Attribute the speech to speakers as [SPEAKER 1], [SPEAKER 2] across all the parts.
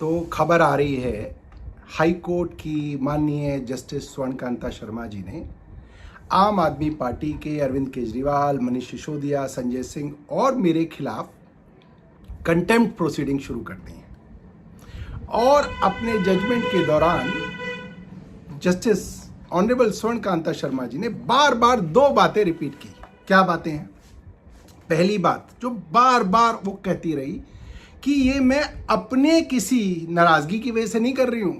[SPEAKER 1] तो खबर आ रही है हाई कोर्ट की माननीय जस्टिस स्वर्णकांता शर्मा जी ने आम आदमी पार्टी के अरविंद केजरीवाल, मनीष सिसोदिया, संजय सिंह और मेरे खिलाफ कंटेम्प्ट प्रोसीडिंग शुरू कर दी है। और अपने जजमेंट के दौरान जस्टिस ऑनरेबल स्वर्णकांता शर्मा जी ने बार बार दो बातें रिपीट की। क्या बातें हैं? पहली बात जो बार बार वो कहती रही कि ये मैं अपने किसी नाराजगी की वजह से नहीं कर रही हूं,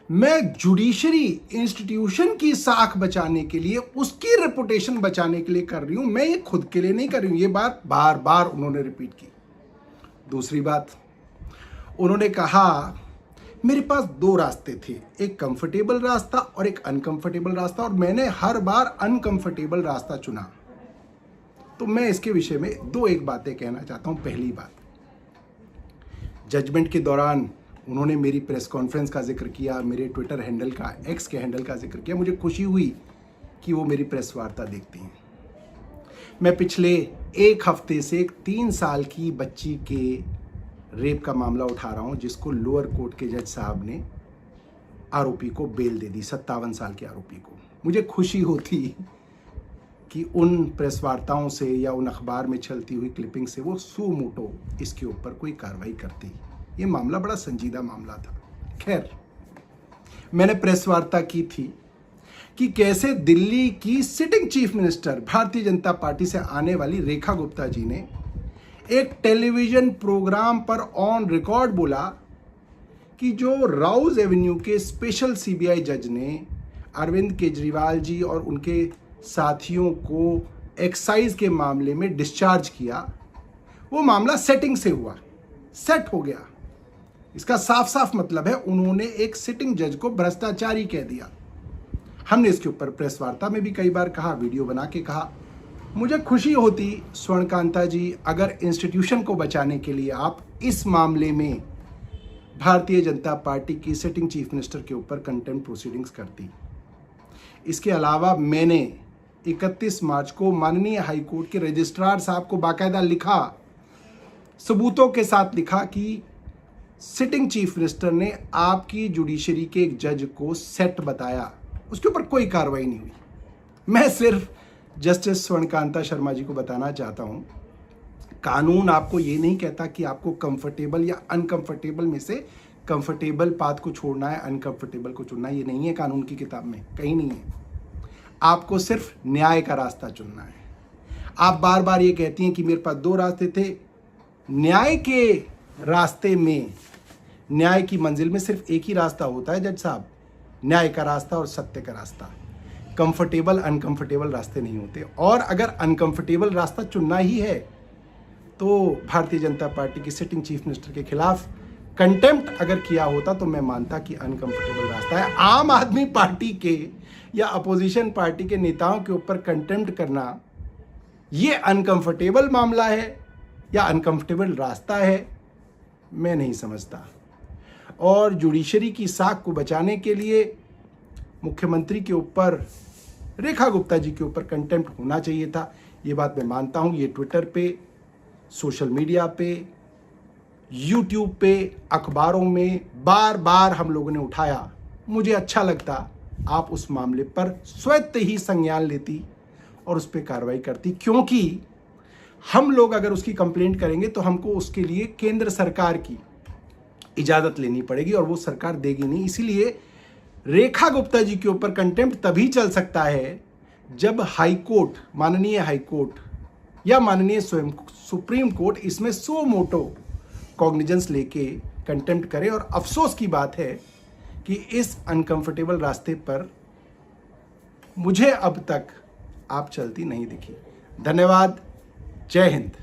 [SPEAKER 1] मैं जुडिशरी इंस्टीट्यूशन की साख बचाने के लिए, उसकी रेपुटेशन बचाने के लिए कर रही हूं, मैं ये खुद के लिए नहीं कर रही हूं। ये बात बार बार उन्होंने रिपीट की। दूसरी बात, उन्होंने कहा मेरे पास दो रास्ते थे, एक कंफर्टेबल रास्ता और एक अनकंफर्टेबल रास्ता, और मैंने हर बार अनकंफर्टेबल रास्ता चुना। तो मैं इसके विषय में एक बातें कहना चाहता हूं। पहली बात, जजमेंट के दौरान उन्होंने मेरी प्रेस कॉन्फ्रेंस का जिक्र किया, मेरे ट्विटर हैंडल का, एक्स के हैंडल का जिक्र किया। मुझे खुशी हुई कि वो मेरी प्रेस वार्ता देखती हैं। मैं पिछले एक हफ्ते से एक 3 साल की बच्ची के रेप का मामला उठा रहा हूं, जिसको लोअर कोर्ट के जज साहब ने आरोपी को बेल दे दी, 57 साल के आरोपी को। मुझे खुशी होती कि उन प्रेस वार्ताओं से या उन अखबार में चलती हुई क्लिपिंग से वो सू मोटो इसके ऊपर कोई कार्रवाई करती। ये मामला बड़ा संजीदा मामला था। खैर, मैंने प्रेस वार्ता की थी कि कैसे दिल्ली की sitting chief minister Bharatiya Janata party से आने वाली रेखा गुप्ता जी ने एक टेलीविजन प्रोग्राम पर ऑन रिकॉर्ड बोला कि जो राउज एवेन्यू के स्पेशल सीबीआई जज ने अरविंद केजरीवाल जी और उनके साथियों को एक्साइज के मामले में डिस्चार्ज किया, वो मामला सेटिंग से हुआ, सेट हो गया। इसका साफ साफ मतलब है उन्होंने एक सिटिंग जज को भ्रष्टाचारी कह दिया। हमने इसके ऊपर प्रेस वार्ता में भी कई बार कहा, वीडियो बना के कहा। मुझे खुशी होती स्वर्णकांता जी अगर इंस्टीट्यूशन को बचाने के लिए आप इस मामले में भारतीय जनता पार्टी की सिटिंग चीफ मिनिस्टर के ऊपर कंटेम्प्ट प्रोसीडिंग्स करती। इसके अलावा मैंने 31 मार्च को माननीय हाई कोर्ट के रजिस्ट्रार साहब को बाकायदा लिखा, सबूतों के साथ लिखा कि सिटिंग चीफ मिनिस्टर ने आपकी जुडिशरी के एक जज को सेट बताया, उसके ऊपर कोई कार्रवाई नहीं हुई। मैं सिर्फ जस्टिस स्वर्णकांता शर्मा जी को बताना चाहता हूं, कानून आपको ये नहीं कहता कि आपको कंफर्टेबल या अनकंफर्टेबल में से कंफर्टेबल पाथ को छोड़ना है, अनकंफर्टेबल को चुनना है। ये नहीं है कानून की किताब में, कहीं नहीं है। आपको सिर्फ न्याय का रास्ता चुनना है। आप बार बार ये कहती हैं कि मेरे पास दो रास्ते थे। न्याय के रास्ते में, न्याय की मंजिल में सिर्फ एक ही रास्ता होता है जज साहब, न्याय का रास्ता और सत्य का रास्ता। कंफर्टेबल अनकंफर्टेबल रास्ते नहीं होते। और अगर अनकंफर्टेबल रास्ता चुनना ही है तो भारतीय जनता पार्टी की सिटिंग चीफ मिनिस्टर के खिलाफ कंटेम्प्ट अगर किया होता तो मैं मानता कि अनकंफर्टेबल रास्ता है। आम आदमी पार्टी के या अपोजिशन पार्टी के नेताओं के ऊपर कंटेम्प्ट करना ये अनकंफर्टेबल मामला है या अनकंफर्टेबल रास्ता है, मैं नहीं समझता। और जुडिशरी की साख को बचाने के लिए मुख्यमंत्री के ऊपर, रेखा गुप्ता जी के ऊपर कंटेम्प्ट होना चाहिए था। ये बात मैं मानता हूं। ये ट्विटर पे, सोशल मीडिया पे, यूट्यूब पे, अखबारों में बार बार हम लोगों ने उठाया। मुझे अच्छा लगता आप उस मामले पर स्वतः ही संज्ञान लेती और उस पर कार्रवाई करती, क्योंकि हम लोग अगर उसकी कंप्लेंट करेंगे तो हमको उसके लिए केंद्र सरकार की इजाजत लेनी पड़ेगी और वो सरकार देगी नहीं। इसीलिए रेखा गुप्ता जी के ऊपर कंटेम्प्ट तभी चल सकता है जब हाई कोर्ट, माननीय हाई कोर्ट या माननीय सुप्रीम कोर्ट इसमें सो मोटो कॉग्निजेंस लेके कंटेम्प्ट करे। और अफसोस की बात है कि इस अनकंफर्टेबल रास्ते पर मुझे अब तक आप चलती नहीं दिखी। धन्यवाद। जय हिंद।